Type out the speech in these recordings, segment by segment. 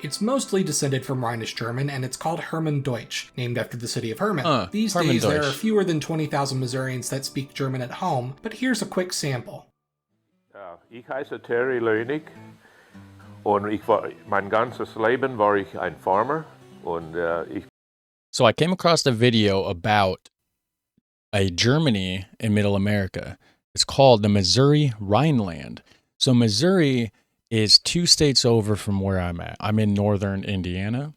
It's mostly descended from Rhinish German, and it's called Herman Deutsch, named after the city of Herman. These Herman days, there Deutsch. are fewer than 20,000 Missourians that speak German at home, but here's a quick sample. Ich heiße Terry Lönig und mein ganzes Leben war ich ein Farmer und So I came across a video about a Germany in Middle America. It's called the Missouri Rhineland. So Missouri is 2 states over from where I'm at. I'm in northern Indiana,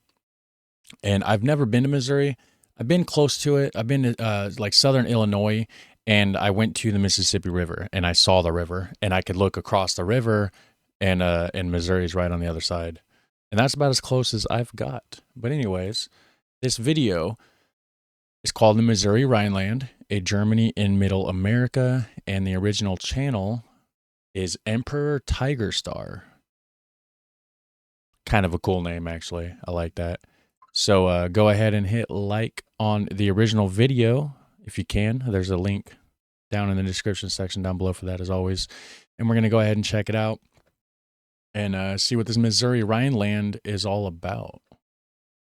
and I've never been to Missouri. I've been close to it. I've been to like southern Illinois, and I went to the Mississippi River, and I saw the river, and I could look across the river, and Missouri's right on the other side. And that's about as close as I've got. But anyways, this video is called the Missouri Rhineland, a Germany in Middle America, and the original channel is Emperor Tiger Star. Kind of a cool name, actually. I like that. So go ahead and hit like on the original video if you can. There's a link down in the description section down below for that, as always. And we're going to go ahead and check it out and see what this Missouri Rhineland is all about.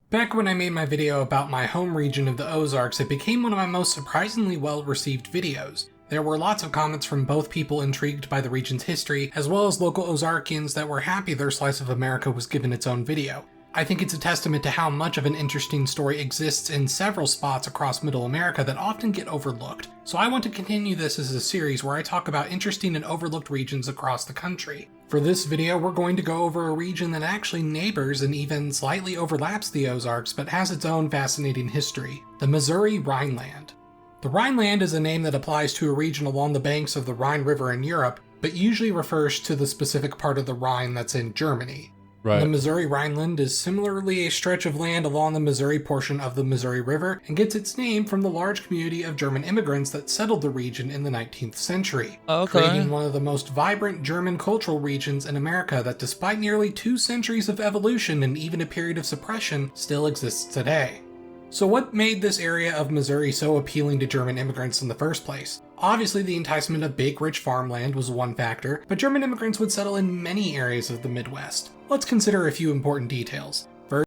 Back when I made my video about my home region of the Ozarks, it became one of my most surprisingly well-received videos. There were lots of comments from both people intrigued by the region's history, as well as local Ozarkians that were happy their slice of America was given its own video. I think it's a testament to how much of an interesting story exists in several spots across Middle America that often get overlooked. So I want to continue this as a series where I talk about interesting and overlooked regions across the country. For this video, we're going to go over a region that actually neighbors and even slightly overlaps the Ozarks, but has its own fascinating history: the Missouri Rhineland. The Rhineland is a name that applies to a region along the banks of the Rhine River in Europe, but usually refers to the specific part of the Rhine that's in Germany. Right. The Missouri Rhineland is similarly a stretch of land along the Missouri portion of the Missouri River and gets its name from the large community of German immigrants that settled the region in the 19th century, creating one of the most vibrant German cultural regions in America that, despite nearly 2 centuries of evolution and even a period of suppression, still exists today. So what made this area of Missouri so appealing to German immigrants in the first place? Obviously, the enticement of big, rich farmland was one factor, but German immigrants would settle in many areas of the Midwest. Let's consider a few important details. First,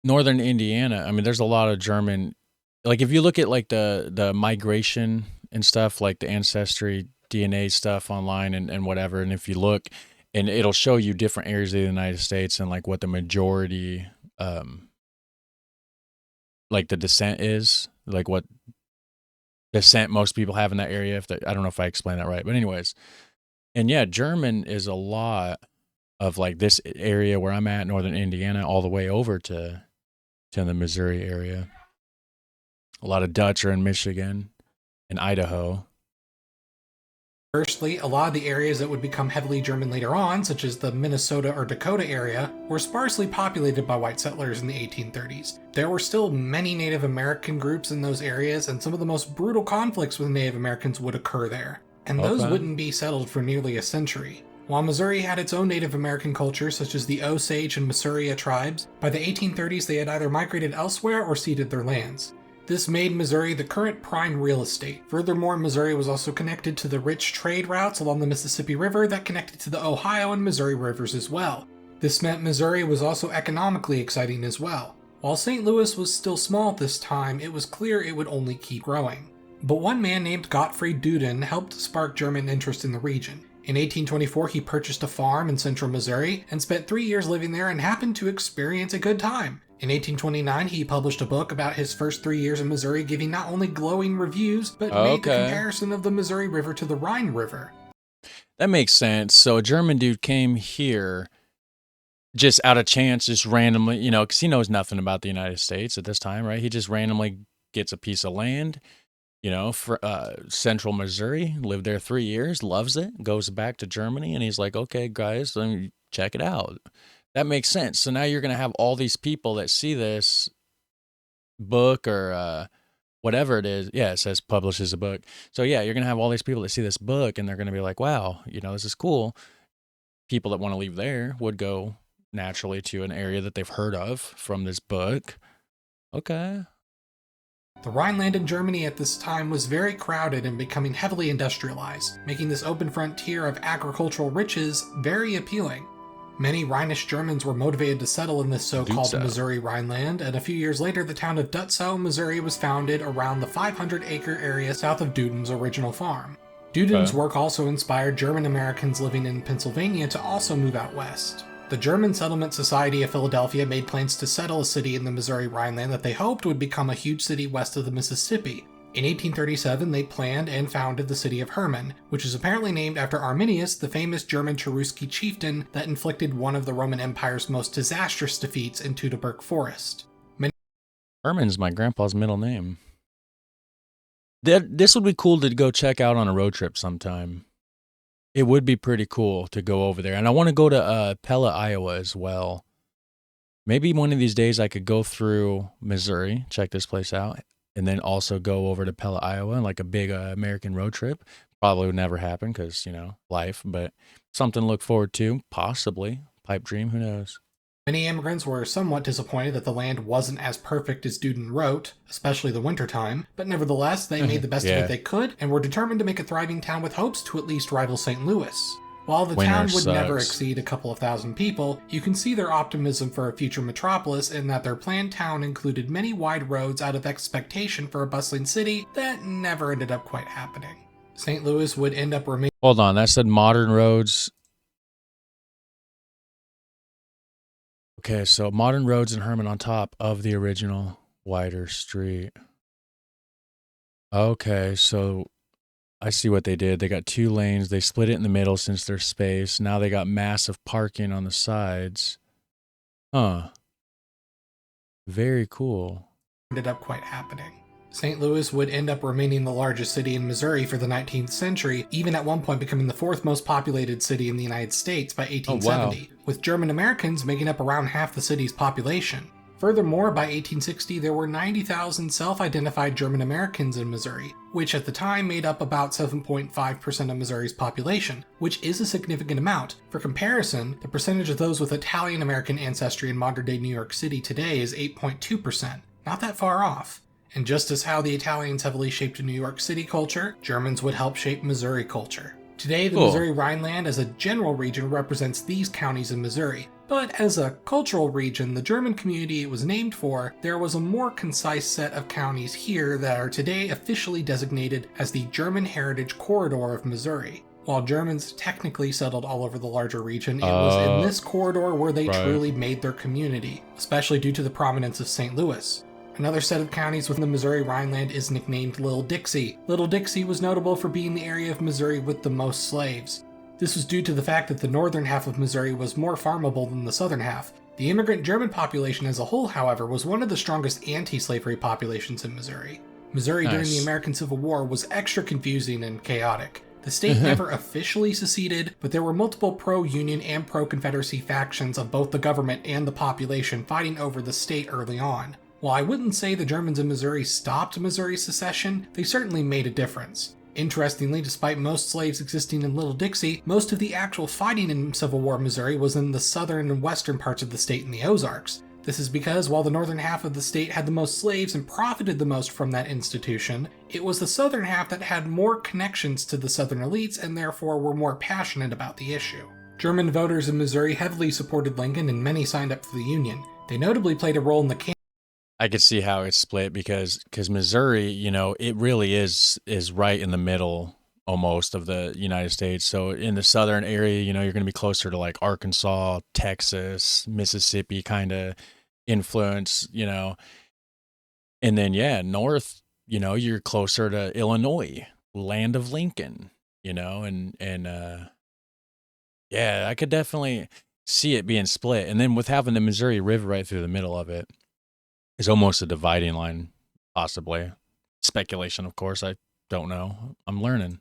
northern Indiana, I mean, there's a lot of German, like if you look at like the migration and stuff, like the ancestry DNA stuff online and whatever, and if you look, and it'll show you different areas of the United States and like what the majority, like the descent is, like what descent most people have in that area. I don't know if I explained that right, but anyways. And yeah, German is a lot of like this area where I'm at, northern Indiana, all the way over to the Missouri area. A lot of Dutch are in Michigan and Idaho. Firstly, a lot of the areas that would become heavily German later on, such as the Minnesota or Dakota area, were sparsely populated by white settlers in the 1830s. There were still many Native American groups in those areas, and some of the most brutal conflicts with Native Americans would occur there. And those wouldn't be settled for nearly a century. While Missouri had its own Native American culture, such as the Osage and Missouria tribes, by the 1830s they had either migrated elsewhere or ceded their lands. This made Missouri the current prime real estate. Furthermore, Missouri was also connected to the rich trade routes along the Mississippi River that connected to the Ohio and Missouri rivers as well. This meant Missouri was also economically exciting as well. While St. Louis was still small at this time, it was clear it would only keep growing. But one man named Godfrey Dudan helped spark German interest in the region. In 1824, he purchased a farm in central Missouri and spent 3 years living there and happened to experience a good time. In 1829, he published a book about his first 3 years in Missouri, giving not only glowing reviews, but made the comparison of the Missouri River to the Rhine River. That makes sense. So a German dude came here just out of chance, just randomly, you know, because he knows nothing about the United States at this time, right? He just randomly gets a piece of land, you know, for central Missouri, lived there 3 years, loves it, goes back to Germany, and he's like, okay, guys, let me check it out. That makes sense. So now you're going to have all these people that see this book or whatever it is. Yeah, it says publishes a book. So yeah, you're going to have all these people that see this book and they're going to be like, wow, you know, this is cool. People that want to leave there would go naturally to an area that they've heard of from this book. Okay. The Rhineland in Germany at this time was very crowded and becoming heavily industrialized, making this open frontier of agricultural riches very appealing. Many Rhinish Germans were motivated to settle in this so-called Duto. Missouri Rhineland, and a few years later the town of Duto, Missouri was founded around the 500-acre area south of Dudan's original farm. Dudan's work also inspired German Americans living in Pennsylvania to also move out west. The German Settlement Society of Philadelphia made plans to settle a city in the Missouri Rhineland that they hoped would become a huge city west of the Mississippi. In 1837, they planned and founded the city of Herman, which is apparently named after Arminius, the famous German Cherusci chieftain that inflicted one of the Roman Empire's most disastrous defeats in Teutoburg Forest. Herman's my grandpa's middle name. This would be cool to go check out on a road trip sometime. It would be pretty cool to go over there. And I want to go to Pella, Iowa as well. Maybe one of these days I could go through Missouri, check this place out, and then also go over to Pella, Iowa, and like a big American road trip. Probably would never happen because, life, but something to look forward to, possibly. Pipe dream, who knows? Many immigrants were somewhat disappointed that the land wasn't as perfect as Dudan wrote, especially the wintertime, but nevertheless, they made the best of it they could and were determined to make a thriving town with hopes to at least rival St. Louis. While the town would never exceed a couple of thousand people, you can see their optimism for a future metropolis in that their planned town included many wide roads out of expectation for a bustling city that never ended up quite happening. St. Louis would end up remaining... Hold on, that said modern roads. Okay, so modern roads in Herman on top of the original wider street. Okay, so I see what they did. They got 2 lanes. They split it in the middle since there's space. Now they got massive parking on the sides. Huh. Very cool. Ended up quite happening. St. Louis would end up remaining the largest city in Missouri for the 19th century, even at one point becoming the 4th most populated city in the United States by 1870, with German Americans making up around half the city's population. Furthermore, by 1860, there were 90,000 self-identified German Americans in Missouri, which at the time made up about 7.5% of Missouri's population, which is a significant amount. For comparison, the percentage of those with Italian American ancestry in modern-day New York City today is 8.2%. Not that far off. And just as how the Italians heavily shaped New York City culture, Germans would help shape Missouri culture. Today, the Missouri Rhineland as a general region represents these counties in Missouri, but as a cultural region, the German community it was named for, there was a more concise set of counties here that are today officially designated as the German Heritage Corridor of Missouri. While Germans technically settled all over the larger region, it was in this corridor where they truly made their community, especially due to the prominence of St. Louis. Another set of counties within the Missouri Rhineland is nicknamed Little Dixie. Little Dixie was notable for being the area of Missouri with the most slaves. This was due to the fact that the northern half of Missouri was more farmable than the southern half. The immigrant German population as a whole, however, was one of the strongest anti-slavery populations in Missouri. Missouri during the American Civil War was extra confusing and chaotic. The state never officially seceded, but there were multiple pro-Union and pro-Confederacy factions of both the government and the population fighting over the state early on. While I wouldn't say the Germans in Missouri stopped Missouri's secession, they certainly made a difference. Interestingly, despite most slaves existing in Little Dixie, most of the actual fighting in Civil War Missouri was in the southern and western parts of the state in the Ozarks. This is because while the northern half of the state had the most slaves and profited the most from that institution, it was the southern half that had more connections to the southern elites and therefore were more passionate about the issue. German voters in Missouri heavily supported Lincoln and many signed up for the Union. They notably played a role in the I could see how it's split because Missouri, it really is right in the middle almost of the United States. So in the southern area, you're going to be closer to like Arkansas, Texas, Mississippi kind of influence, And then, north, you're closer to Illinois, land of Lincoln, I could definitely see it being split. And then with having the Missouri River right through the middle of it, it's almost a dividing line, possibly. Speculation, of course. I don't know. I'm learning.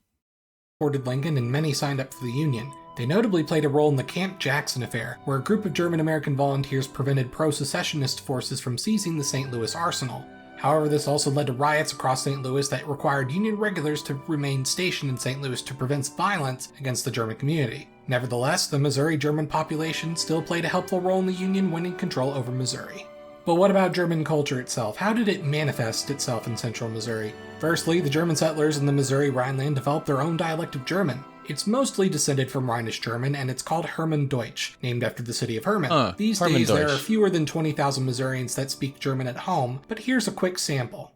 Supported Lincoln and many signed up for the Union. They notably played a role in the Camp Jackson affair, where a group of German-American volunteers prevented pro-secessionist forces from seizing the St. Louis arsenal. However, this also led to riots across St. Louis that required Union regulars to remain stationed in St. Louis to prevent violence against the German community. Nevertheless, the Missouri German population still played a helpful role in the Union winning control over Missouri. But what about German culture itself? How did it manifest itself in central Missouri? Firstly, the German settlers in the Missouri Rhineland developed their own dialect of German. It's mostly descended from Rhinish German, and it's called Herman Deutsch, named after the city of Herman. These Herman days, there Deutsch. are fewer than 20,000 Missourians that speak German at home, but here's a quick sample.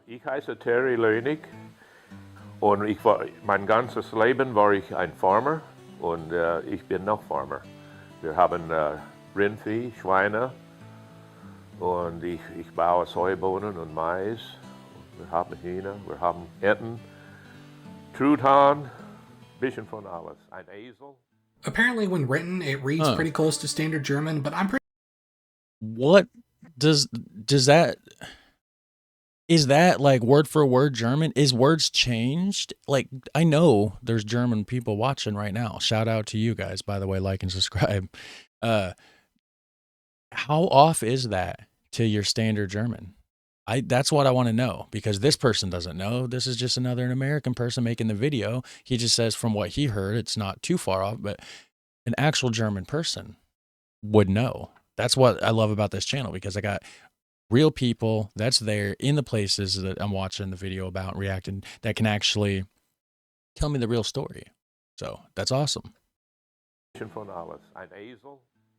Ich heiße Terry Lönig und mein ganzes Leben war ich ein Farmer und ich bin noch Farmer. Wir haben Rindvieh, Schweine und ich baue Sojabohnen und Mais. Wir haben Hähne, wir haben Enten, Truthahn, bisschen von alles. Ein Esel. Apparently, when written, it reads pretty close to standard German, but I'm pretty... What does that... Is that like word for word German? Is words changed? Like, I know there's German people watching right now. Shout out to you guys, by the way, like and subscribe. How off is that to your standard German? That's what I want to know, because this person doesn't know. This is just an American person making the video. He just says from what he heard, it's not too far off, but an actual German person would know. That's what I love about this channel, because I got real people that's there in the places that I'm watching the video about, reacting, that can actually tell me the real story. So that's awesome.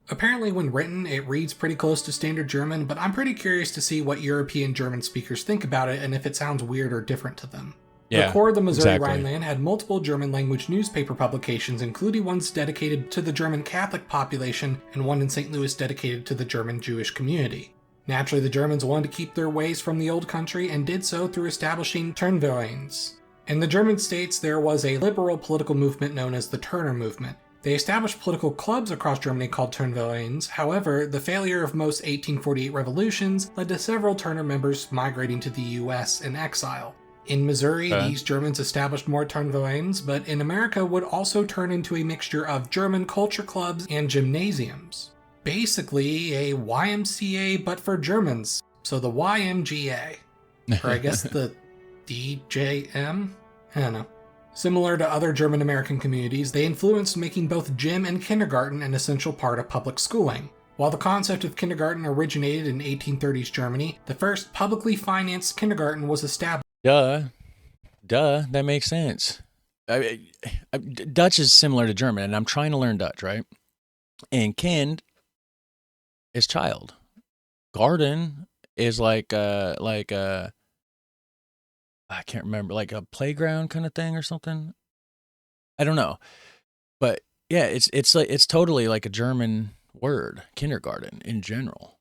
Apparently, when written, it reads pretty close to standard German, but I'm pretty curious to see what European German speakers think about it and if it sounds weird or different to them. Yeah, the core of the Missouri Rhineland had multiple German language newspaper publications, including ones dedicated to the German Catholic population and one in St. Louis dedicated to the German Jewish community. Naturally, the Germans wanted to keep their ways from the old country and did so through establishing Turnvereins. In the German states, there was a liberal political movement known as the Turner Movement. They established political clubs across Germany called Turnvereins. However, the failure of most 1848 revolutions led to several Turner members migrating to the US in exile. In Missouri, these Germans established more Turnvereins, but in America would also turn into a mixture of German culture clubs and gymnasiums. Basically, a YMCA but for Germans. So the YMGA. Or I guess the DJM? I don't know. Similar to other German-American communities, they influenced making both gym and kindergarten an essential part of public schooling. While the concept of kindergarten originated in 1830s Germany, the first publicly financed kindergarten was established. Duh, that makes sense. Dutch is similar to German, and I'm trying to learn Dutch, right? And kind is child. Garden is like I can't remember, like a playground kind of thing or something. I don't know, but yeah, it's totally like a German word, kindergarten in general.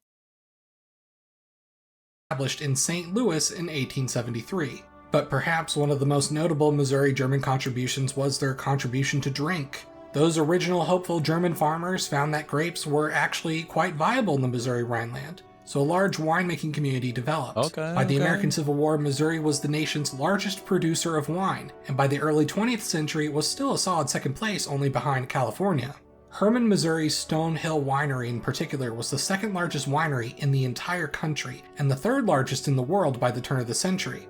Established in St. Louis in 1873. But perhaps one of the most notable Missouri German contributions was their contribution to drink. Those original hopeful German farmers found that grapes were actually quite viable in the Missouri Rhineland. So a large winemaking community developed. By the American Civil War, Missouri was the nation's largest producer of wine, and by the early 20th century it was still a solid second place, only behind California. Herman Missouri's Stone Hill Winery in particular was the second largest winery in the entire country, and the third largest in the world by the turn of the century.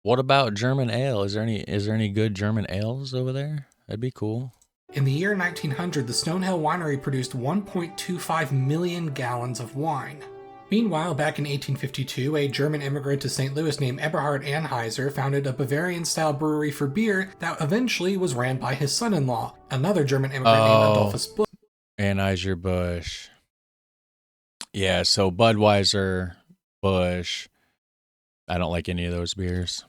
What about German ale? Is there any good German ales over there? That'd be cool. In the year 1900, the Stone Hill Winery produced 1.25 million gallons of wine. Meanwhile, back in 1852, a German immigrant to St. Louis named Eberhard Anheuser founded a Bavarian-style brewery for beer that eventually was ran by his son-in-law, another German immigrant named Adolphus Busch. Anheuser-Busch. Yeah, so Budweiser, Busch. I don't like any of those beers.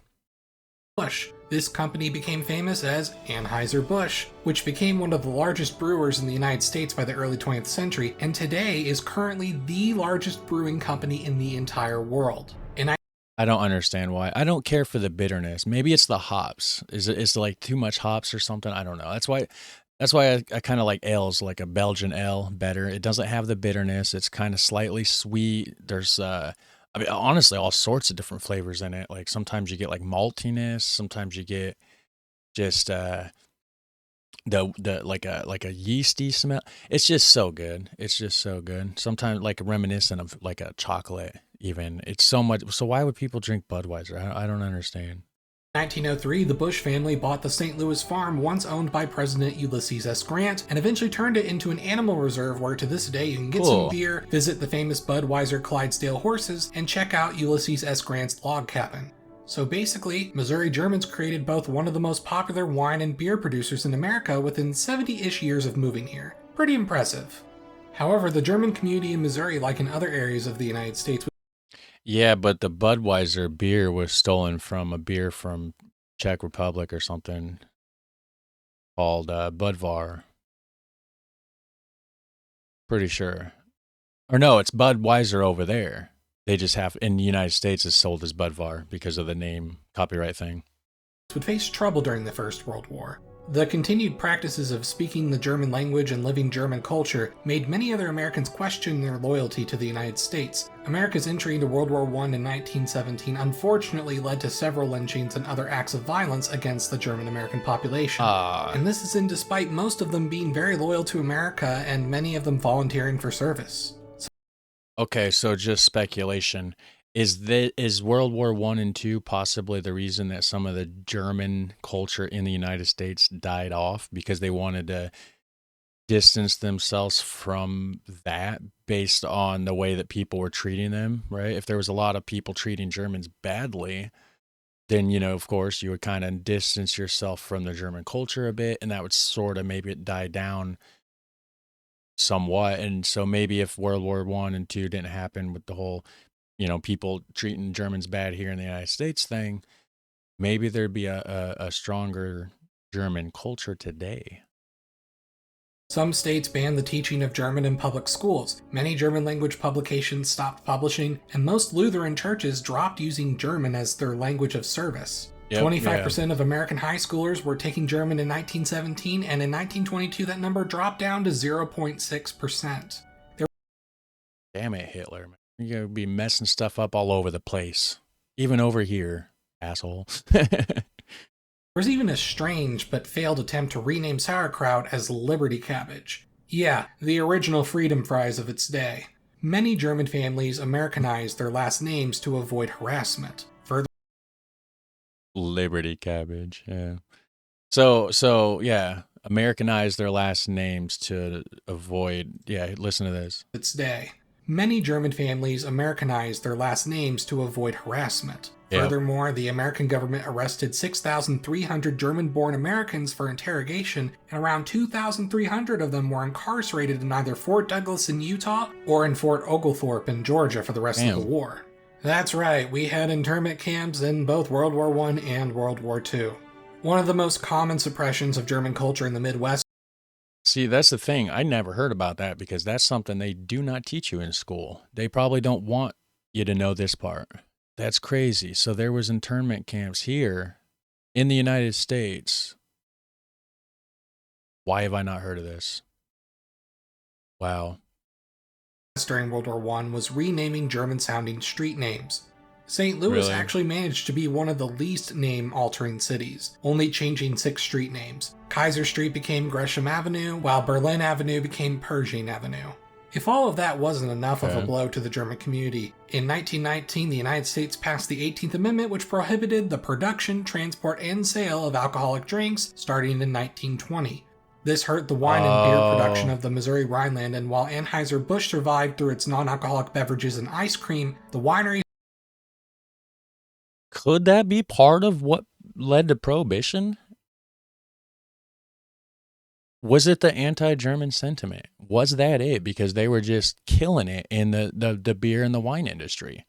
This company became famous as Anheuser-Busch, which became one of the largest brewers in the United States by the early 20th century, and today is currently the largest brewing company in the entire world. And I don't understand why. I don't care for the bitterness. Maybe it's the hops. Is it like too much hops or something? I don't know. That's why I kind of like ales, like a Belgian ale better. It doesn't have the bitterness. It's kind of slightly sweet. There's I mean, honestly, all sorts of different flavors in it. Like sometimes you get like maltiness, sometimes you get just the like a yeasty smell. It's just so good. It's just so good. Sometimes like reminiscent of like a chocolate even. It's so much. So why would people drink Budweiser? I don't understand. In 1903, the Bush family bought the St. Louis farm once owned by President Ulysses S. Grant and eventually turned it into an animal reserve where to this day you can get some beer, visit the famous Budweiser Clydesdale horses, and check out Ulysses S. Grant's log cabin. So basically, Missouri Germans created both one of the most popular wine and beer producers in America within 70-ish years of moving here. Pretty impressive. However, the German community in Missouri, like in other areas of the United States, Yeah, but the Budweiser beer was stolen from a beer from Czech Republic or something called Budvar. Pretty sure. Or no, it's Budweiser over there. They just have, in the United States, it's sold as Budvar because of the name copyright thing. would face trouble during the First World War. The continued practices of speaking the German language and living German culture made many other Americans question their loyalty to the United States. America's entry into World War I in 1917 unfortunately led to several lynchings and other acts of violence against the German-American population. And this is in despite most of them being very loyal to America and many of them volunteering for service. Okay, so just speculation. Is World War I and II possibly the reason that some of the German culture in the United States died off because they wanted to distance themselves from that based on the way that people were treating them, right? If there was a lot of people treating Germans badly, then, you know, of course, you would kind of distance yourself from the German culture a bit, and that would sort of maybe it die down somewhat. And so maybe if World War I and II didn't happen with the whole, you know, people treating Germans bad here in the United States thing, maybe there'd be a stronger German culture today. Some states banned the teaching of German in public schools. Many German language publications stopped publishing, and most Lutheran churches dropped using German as their language of service. 25% of American high schoolers were taking German in 1917, and in 1922 that number dropped down to 0.6%. Damn it, Hitler, man. You're going to be messing stuff up all over the place. Even over here, asshole. There was even a strange but failed attempt to rename sauerkraut as Liberty Cabbage. Yeah, the original freedom fries of its day. Many German families Americanized their last names to avoid harassment. Liberty Cabbage, yeah. So yeah, Americanized their last names to avoid, listen to this. Its day. Many German families Americanized their last names to avoid harassment. Yep. Furthermore, the American government arrested 6,300 German-born Americans for interrogation, and around 2,300 of them were incarcerated in either Fort Douglas in Utah or in Fort Oglethorpe in Georgia for the rest of the war. That's right, we had internment camps in both World War I and World War II. One of the most common suppressions of German culture in the Midwest. See, that's the thing. I never heard about that because that's something they do not teach you in school. They probably don't want you to know this part. That's crazy. So there was internment camps here in the United States. Why have I not heard of this? Wow. During World War I was renaming German-sounding street names. St. Louis actually managed to be one of the least name-altering cities, only changing 6 street names. Kaiser Street became Gresham Avenue, while Berlin Avenue became Pershing Avenue. If all of that wasn't enough of a blow to the German community, in 1919 the United States passed the 18th Amendment, which prohibited the production, transport, and sale of alcoholic drinks starting in 1920. This hurt the wine and beer production of the Missouri Rhineland, and while Anheuser-Busch survived through its non-alcoholic beverages and ice cream, the wineries... Could that be part of what led to Prohibition? Was it the anti-German sentiment? Was that it? Because they were just killing it in the beer and the wine industry.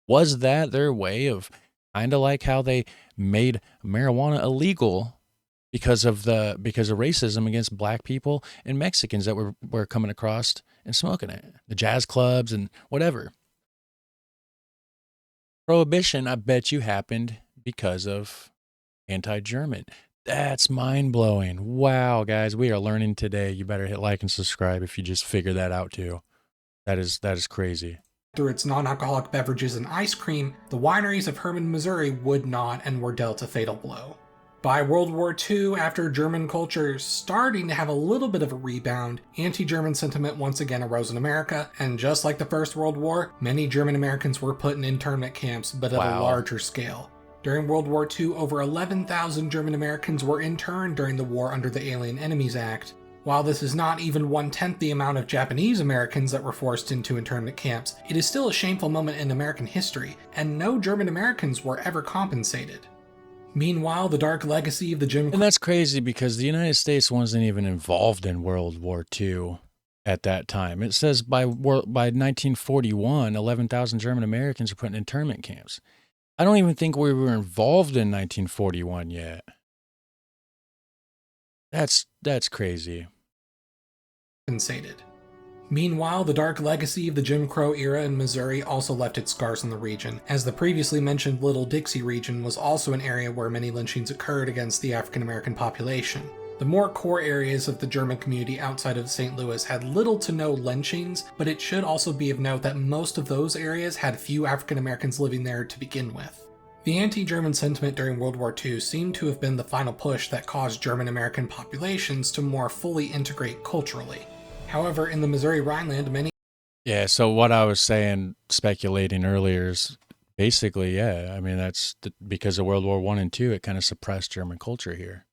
Was that their way of kind of like how they made marijuana illegal because of racism against black people and Mexicans that were coming across and smoking it? The jazz clubs and whatever. Prohibition, I bet you, happened because of anti-German. That's mind-blowing. Wow, guys, we are learning today. You better hit like and subscribe if you just figured that out too. That is crazy. Through its non-alcoholic beverages and ice cream, the wineries of Herman, Missouri would not and were dealt a fatal blow. By World War II, after German culture starting to have a little bit of a rebound, anti-German sentiment once again arose in America, and just like the First World War, many German Americans were put in internment camps, but at a larger scale. During World War II, over 11,000 German Americans were interned during the war under the Alien Enemies Act. While this is not even 1/10 the amount of Japanese Americans that were forced into internment camps, it is still a shameful moment in American history, and no German Americans were ever compensated. Meanwhile, the dark legacy of the Jim... And that's crazy because the United States wasn't even involved in World War II at that time. It says by 1941, 11,000 German Americans were put in internment camps. I don't even think we were involved in 1941 yet. That's crazy. Compensated. Meanwhile, the dark legacy of the Jim Crow era in Missouri also left its scars on the region, as the previously mentioned Little Dixie region was also an area where many lynchings occurred against the African American population. The more core areas of the German community outside of St. Louis had little to no lynchings, but it should also be of note that most of those areas had few African Americans living there to begin with. The anti-German sentiment during World War II seemed to have been the final push that caused German American populations to more fully integrate culturally. However, in the Missouri Rhineland, many... Yeah, so what I was saying, speculating earlier, is basically, yeah, I mean, that's because of World War I and II, it kind of suppressed German culture here.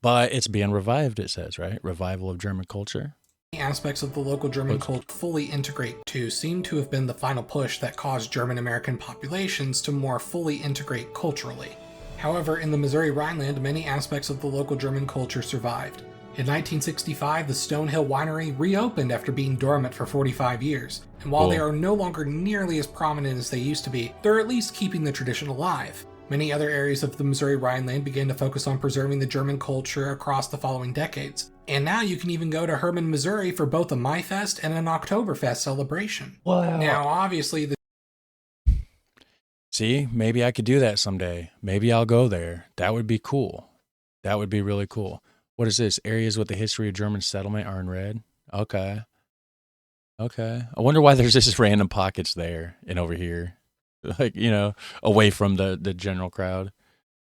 But it's being revived, it says, right? Revival of German culture. Aspects of the local German culture fully integrate to seem to have been the final push that caused German American populations to more fully integrate culturally. However, in the Missouri Rhineland, many aspects of the local German culture survived. In 1965, the Stonehill Winery reopened after being dormant for 45 years, and while they are no longer nearly as prominent as they used to be, they're at least keeping the tradition alive. Many other areas of the Missouri Rhineland began to focus on preserving the German culture across the following decades. And now you can even go to Herman, Missouri for both a Maifest and an Oktoberfest celebration. Wow. Now, obviously, See, maybe I could do that someday. Maybe I'll go there. That would be cool. That would be really cool. What is this? Areas with the history of German settlement are in red. Okay. Okay. I wonder why there's just random pockets there and over here. Like, you know, away from the general crowd.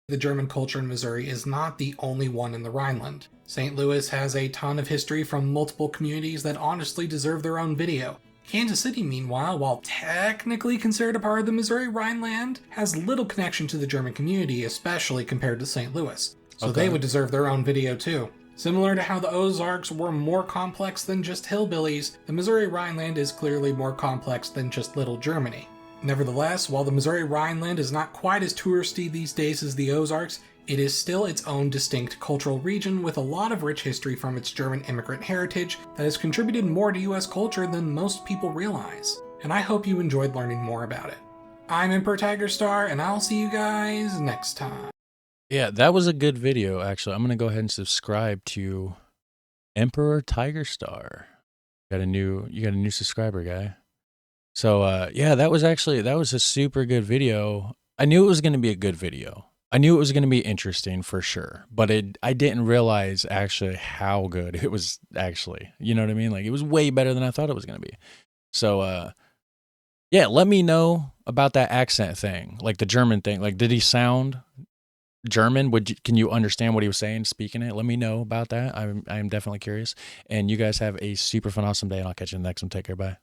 The German culture in Missouri is not the only one in the Rhineland. St. Louis has a ton of history from multiple communities that honestly deserve their own video. Kansas City, meanwhile, while technically considered a part of the Missouri Rhineland, has little connection to the German community, especially compared to St. Louis. So they would deserve their own video too. Similar to how the Ozarks were more complex than just hillbillies, the Missouri Rhineland is clearly more complex than just Little Germany. Nevertheless, while the Missouri Rhineland is not quite as touristy these days as the Ozarks, it is still its own distinct cultural region with a lot of rich history from its German immigrant heritage that has contributed more to US culture than most people realize. And I hope you enjoyed learning more about it. I'm Emperor Tiger Star, and I'll see you guys next time. Yeah, that was a good video, actually. I'm going to go ahead and subscribe to Emperor Tiger Star. You got a new subscriber, guy. So, yeah, that was a super good video. I knew it was going to be a good video. I knew it was going to be interesting for sure, but I didn't realize actually how good it was actually. You know what I mean? Like, it was way better than I thought it was going to be. So, yeah, let me know about that accent thing, like the German thing. Like, did he sound German? Can you understand what he was saying, speaking it? Let me know about that. I'm definitely curious. And you guys have a super fun, awesome day, and I'll catch you in the next one. Take care. Bye.